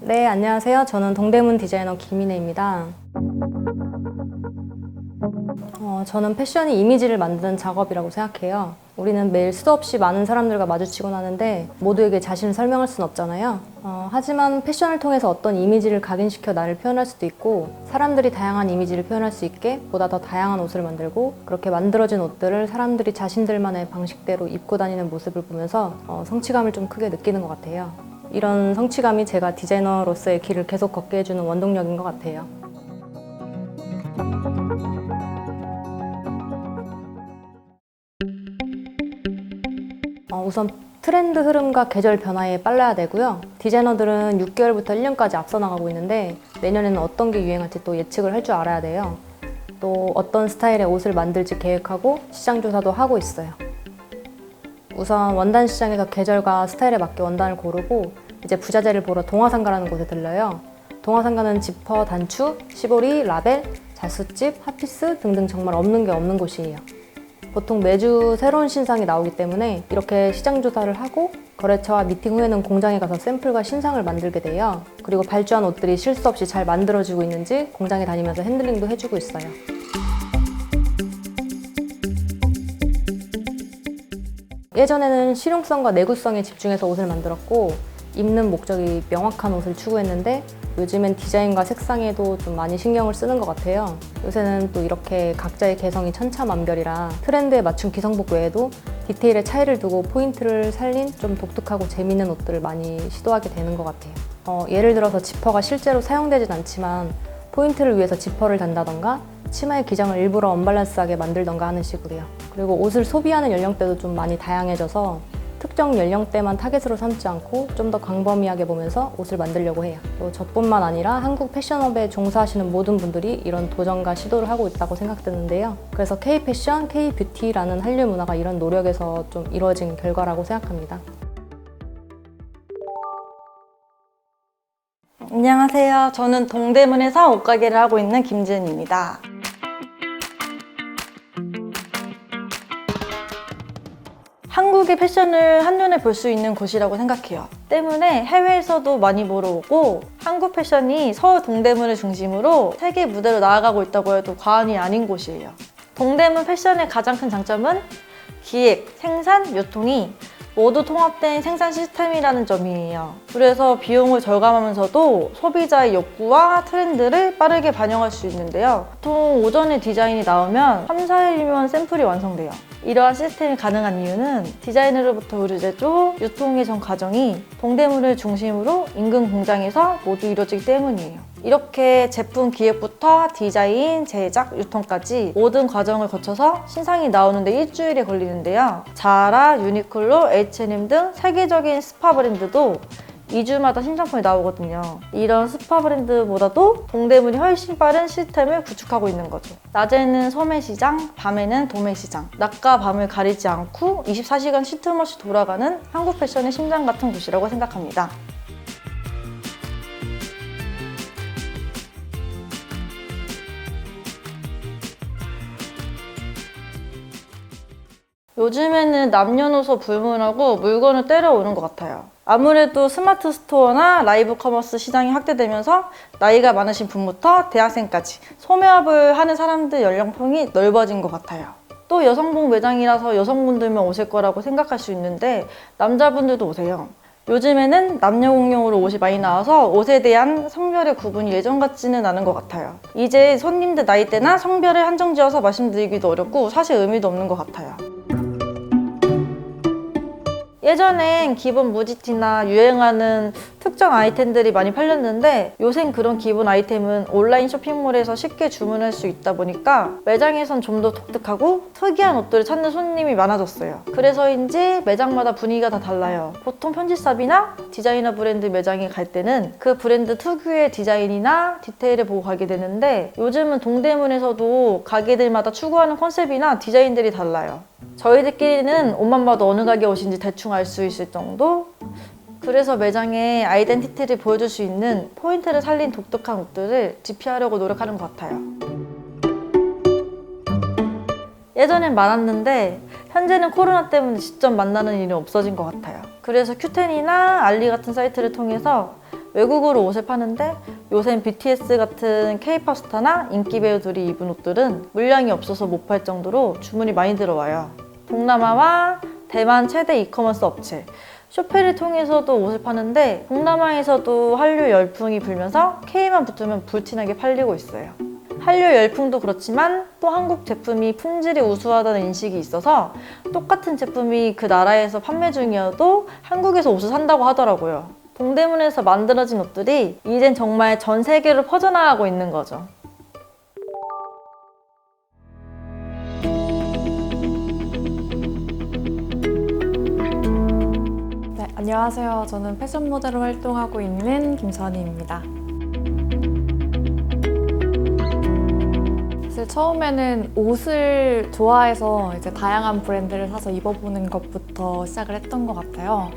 네, 안녕하세요. 저는 동대문 디자이너 김인혜입니다. 저는 패션이 이미지를 만드는 작업이라고 생각해요. 우리는 매일 수도 없이 많은 사람들과 마주치곤 하는데 모두에게 자신을 설명할 수는 없잖아요. 하지만 패션을 통해서 어떤 이미지를 각인시켜 나를 표현할 수도 있고, 사람들이 다양한 이미지를 표현할 수 있게 보다 더 다양한 옷을 만들고, 그렇게 만들어진 옷들을 사람들이 자신들만의 방식대로 입고 다니는 모습을 보면서 성취감을 좀 크게 느끼는 것 같아요. 이런 성취감이 제가 디자이너로서의 길을 계속 걷게 해주는 원동력인 것 같아요. 우선 트렌드 흐름과 계절 변화에 빨라야 되고요. 디자이너들은 6개월부터 1년까지 앞서 나가고 있는데 내년에는 어떤 게 유행할지 또 예측을 할 줄 알아야 돼요. 또 어떤 스타일의 옷을 만들지 계획하고 시장 조사도 하고 있어요. 우선 원단 시장에서 계절과 스타일에 맞게 원단을 고르고 이제 부자재를 보러 동화상가라는 곳에 들러요. 동화상가는 지퍼, 단추, 시보리, 라벨, 자수집, 핫피스 등등 정말 없는 게 없는 곳이에요. 보통 매주 새로운 신상이 나오기 때문에 이렇게 시장 조사를 하고 거래처와 미팅 후에는 공장에 가서 샘플과 신상을 만들게 돼요. 그리고 발주한 옷들이 실수 없이 잘 만들어지고 있는지 공장에 다니면서 핸들링도 해주고 있어요. 예전에는 실용성과 내구성에 집중해서 옷을 만들었고 입는 목적이 명확한 옷을 추구했는데 요즘엔 디자인과 색상에도 좀 많이 신경을 쓰는 것 같아요. 요새는 또 이렇게 각자의 개성이 천차만별이라 트렌드에 맞춘 기성복 외에도 디테일의 차이를 두고 포인트를 살린 좀 독특하고 재미있는 옷들을 많이 시도하게 되는 것 같아요. 예를 들어서 지퍼가 실제로 사용되진 않지만 포인트를 위해서 지퍼를 단다던가 치마의 기장을 일부러 언밸런스하게 만들던가 하는 식으로요. 그리고 옷을 소비하는 연령대도 좀 많이 다양해져서 특정 연령대만 타겟으로 삼지 않고 좀 더 광범위하게 보면서 옷을 만들려고 해요. 또 저뿐만 아니라 한국 패션업에 종사하시는 모든 분들이 이런 도전과 시도를 하고 있다고 생각되는데요. 그래서 K-패션, K-뷰티라는 한류 문화가 이런 노력에서 좀 이루어진 결과라고 생각합니다. 안녕하세요. 저는 동대문에서 옷가게를 하고 있는 김지은입니다. 한국의 패션을 한눈에 볼 수 있는 곳이라고 생각해요. 때문에 해외에서도 많이 보러 오고 한국 패션이 서울 동대문을 중심으로 세계 무대로 나아가고 있다고 해도 과언이 아닌 곳이에요. 동대문 패션의 가장 큰 장점은 기획, 생산, 유통이 모두 통합된 생산 시스템이라는 점이에요. 그래서 비용을 절감하면서도 소비자의 욕구와 트렌드를 빠르게 반영할 수 있는데요. 보통 오전에 디자인이 나오면 3, 4일이면 샘플이 완성돼요. 이러한 시스템이 가능한 이유는 디자인으로부터 의류 제조, 유통의 전 과정이 동대문을 중심으로 인근 공장에서 모두 이루어지기 때문이에요. 이렇게 제품 기획부터 디자인, 제작, 유통까지 모든 과정을 거쳐서 신상이 나오는데 일주일이 걸리는데요. 자라, 유니클로, H&M 등 세계적인 스파 브랜드도 2주마다 신상품이 나오거든요. 이런 스파 브랜드보다도 동대문이 훨씬 빠른 시스템을 구축하고 있는 거죠. 낮에는 소매시장, 밤에는 도매시장. 낮과 밤을 가리지 않고 24시간 쉴 틈 없이 돌아가는 한국 패션의 심장 같은 곳이라고 생각합니다. 요즘에는 남녀노소 불문하고 물건을 때려오는 것 같아요. 아무래도 스마트 스토어나 라이브 커머스 시장이 확대되면서 나이가 많으신 분부터 대학생까지 소매업을 하는 사람들 연령층이 넓어진 것 같아요. 또 여성복 매장이라서 여성분들만 오실 거라고 생각할 수 있는데 남자분들도 오세요. 요즘에는 남녀 공용으로 옷이 많이 나와서 옷에 대한 성별의 구분이 예전 같지는 않은 것 같아요. 이제 손님들 나이대나 성별을 한정지어서 말씀드리기도 어렵고 사실 의미도 없는 것 같아요. 예전엔 기본 무지티나 유행하는 특정 아이템들이 많이 팔렸는데 요샌 그런 기본 아이템은 온라인 쇼핑몰에서 쉽게 주문할 수 있다 보니까 매장에선 좀 더 독특하고 특이한 옷들을 찾는 손님이 많아졌어요. 그래서인지 매장마다 분위기가 다 달라요. 보통 편집샵이나 디자이너 브랜드 매장에 갈 때는 그 브랜드 특유의 디자인이나 디테일을 보고 가게 되는데 요즘은 동대문에서도 가게들마다 추구하는 컨셉이나 디자인들이 달라요. 저희들끼리는 옷만 봐도 어느 가게 옷인지 대충 알 수 있을 정도? 그래서 매장에 아이덴티티를 보여줄 수 있는 포인트를 살린 독특한 옷들을 집필하려고 노력하는 것 같아요. 예전엔 많았는데 현재는 코로나 때문에 직접 만나는 일이 없어진 것 같아요. 그래서 큐텐이나 알리 같은 사이트를 통해서 외국어로 옷을 파는데 요샌 BTS 같은 K-팝 스타나 인기 배우들이 입은 옷들은 물량이 없어서 못 팔 정도로 주문이 많이 들어와요. 동남아와 대만 최대 이커머스 업체 쇼페를 통해서도 옷을 파는데 동남아에서도 한류 열풍이 불면서 K만 붙으면 불티나게 팔리고 있어요. 한류 열풍도 그렇지만 또 한국 제품이 품질이 우수하다는 인식이 있어서 똑같은 제품이 그 나라에서 판매 중이어도 한국에서 옷을 산다고 하더라고요. 동대문에서 만들어진 옷들이 이젠 정말 전 세계로 퍼져나가고 있는 거죠. 네, 안녕하세요. 저는 패션 모델로 활동하고 있는 김선희입니다. 사실 처음에는 옷을 좋아해서 이제 다양한 브랜드를 사서 입어보는 것부터 시작을 했던 것 같아요.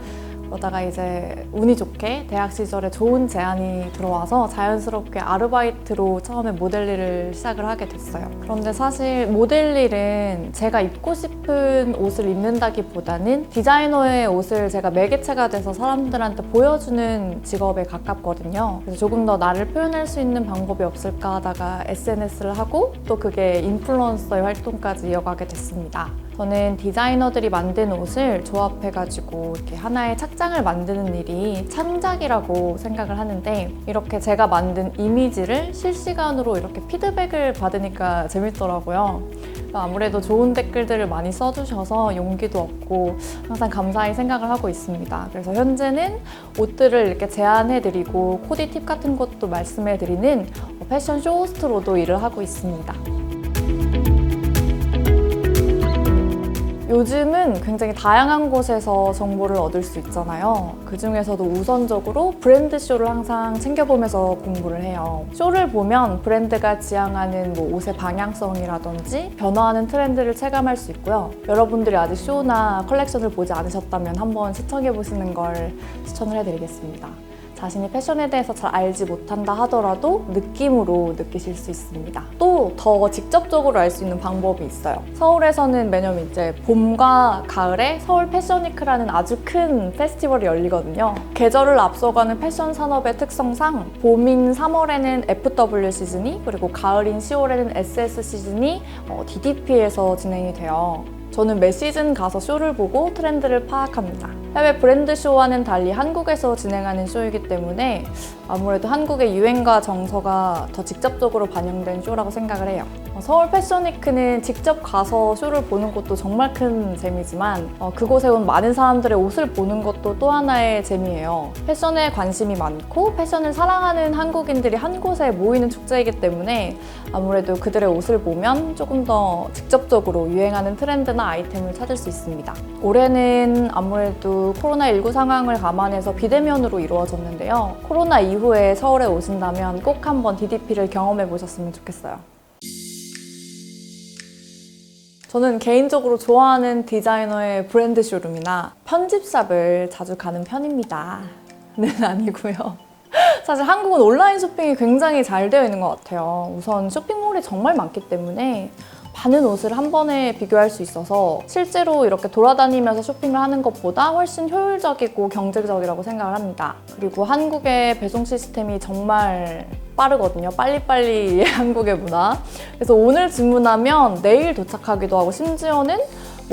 그러다가 이제 운이 좋게 대학 시절에 좋은 제안이 들어와서 자연스럽게 아르바이트로 처음에 모델 일을 시작을 하게 됐어요. 그런데 사실 모델 일은 제가 입고 싶은 옷을 입는다기보다는 디자이너의 옷을 제가 매개체가 돼서 사람들한테 보여주는 직업에 가깝거든요. 그래서 조금 더 나를 표현할 수 있는 방법이 없을까 하다가 SNS를 하고 또 그게 인플루언서의 활동까지 이어가게 됐습니다. 저는 디자이너들이 만든 옷을 조합해가지고 이렇게 하나의 착장을 만드는 일이 창작이라고 생각을 하는데 이렇게 제가 만든 이미지를 실시간으로 이렇게 피드백을 받으니까 재밌더라고요. 아무래도 좋은 댓글들을 많이 써주셔서 용기도 얻고 항상 감사히 생각을 하고 있습니다. 그래서 현재는 옷들을 이렇게 제안해드리고 코디 팁 같은 것도 말씀해드리는 패션 쇼호스트로도 일을 하고 있습니다. 요즘은 굉장히 다양한 곳에서 정보를 얻을 수 있잖아요. 그 중에서도 우선적으로 브랜드 쇼를 항상 챙겨보면서 공부를 해요. 쇼를 보면 브랜드가 지향하는 옷의 방향성이라든지 변화하는 트렌드를 체감할 수 있고요. 여러분들이 아직 쇼나 컬렉션을 보지 않으셨다면 한번 시청해보시는 걸 추천을 해드리겠습니다. 자신이 패션에 대해서 잘 알지 못한다 하더라도 느낌으로 느끼실 수 있습니다. 또 더 직접적으로 알 수 있는 방법이 있어요. 서울에서는 매년 이제 봄과 가을에 서울 패션위크라는 아주 큰 페스티벌이 열리거든요. 계절을 앞서가는 패션 산업의 특성상 봄인 3월에는 FW 시즌이 그리고 가을인 10월에는 SS 시즌이 DDP에서 진행이 돼요. 저는 매 시즌 가서 쇼를 보고 트렌드를 파악합니다. 해외 브랜드 쇼와는 달리 한국에서 진행하는 쇼이기 때문에 아무래도 한국의 유행과 정서가 더 직접적으로 반영된 쇼라고 생각을 해요. 서울 패션위크는 직접 가서 쇼를 보는 것도 정말 큰 재미지만 그곳에 온 많은 사람들의 옷을 보는 것도 또 하나의 재미예요. 패션에 관심이 많고 패션을 사랑하는 한국인들이 한 곳에 모이는 축제이기 때문에 아무래도 그들의 옷을 보면 조금 더 직접적으로 유행하는 트렌드나 아이템을 찾을 수 있습니다. 올해는 아무래도 코로나19 상황을 감안해서 비대면으로 이루어졌는데요. 코로나 이후에 서울에 오신다면 꼭 한번 DDP를 경험해 보셨으면 좋겠어요. 저는 개인적으로 좋아하는 디자이너의 브랜드 쇼룸이나 편집샵을 자주 가는 편입니다. 는 아니고요. 사실 한국은 온라인 쇼핑이 굉장히 잘 되어 있는 것 같아요. 우선 쇼핑몰이 정말 많기 때문에 많은 옷을 한 번에 비교할 수 있어서 실제로 이렇게 돌아다니면서 쇼핑을 하는 것보다 훨씬 효율적이고 경제적이라고 생각을 합니다. 그리고 한국의 배송 시스템이 정말 빠르거든요. 빨리빨리 한국의 문화. 그래서 오늘 주문하면 내일 도착하기도 하고 심지어는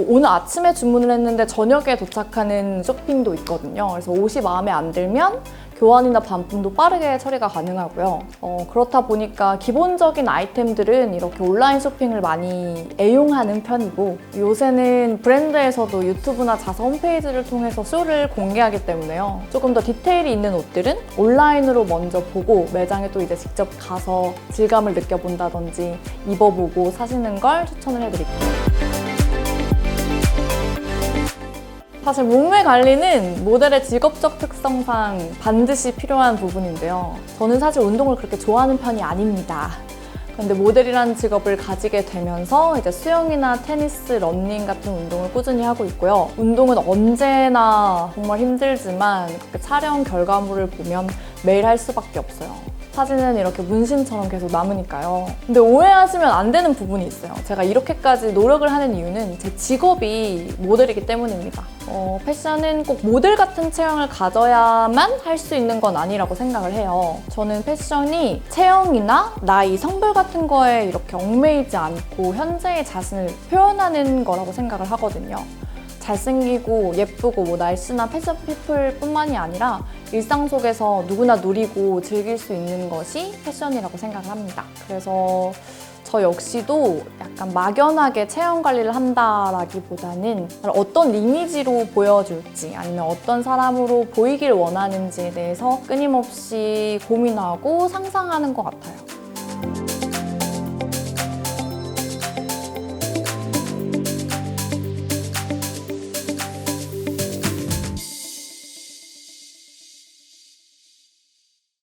오늘 아침에 주문을 했는데 저녁에 도착하는 쇼핑도 있거든요. 그래서 옷이 마음에 안 들면 교환이나 반품도 빠르게 처리가 가능하고요. 그렇다 보니까 기본적인 아이템들은 이렇게 온라인 쇼핑을 많이 애용하는 편이고 요새는 브랜드에서도 유튜브나 자사 홈페이지를 통해서 쇼를 공개하기 때문에요. 조금 더 디테일이 있는 옷들은 온라인으로 먼저 보고 매장에 또 이제 직접 가서 질감을 느껴본다든지 입어보고 사시는 걸 추천을 해드릴게요. 사실 몸매 관리는 모델의 직업적 특성상 반드시 필요한 부분인데요. 저는 사실 운동을 그렇게 좋아하는 편이 아닙니다. 그런데 모델이라는 직업을 가지게 되면서 이제 수영이나 테니스, 러닝 같은 운동을 꾸준히 하고 있고요. 운동은 언제나 정말 힘들지만 촬영 결과물을 보면 매일 할 수밖에 없어요. 사진은 이렇게 문신처럼 계속 남으니까요. 근데 오해하시면 안 되는 부분이 있어요. 제가 이렇게까지 노력을 하는 이유는 제 직업이 모델이기 때문입니다. 패션은 꼭 모델 같은 체형을 가져야만 할 수 있는 건 아니라고 생각을 해요. 저는 패션이 체형이나 나이, 성별 같은 거에 이렇게 얽매이지 않고 현재의 자신을 표현하는 거라고 생각을 하거든요. 잘생기고 예쁘고 뭐 날씬한 패션 피플 뿐만이 아니라 일상 속에서 누구나 누리고 즐길 수 있는 것이 패션이라고 생각을 합니다. 그래서 저 역시도 약간 막연하게 체형 관리를 한다라기보다는 어떤 이미지로 보여줄지 아니면 어떤 사람으로 보이길 원하는지에 대해서 끊임없이 고민하고 상상하는 것 같아요.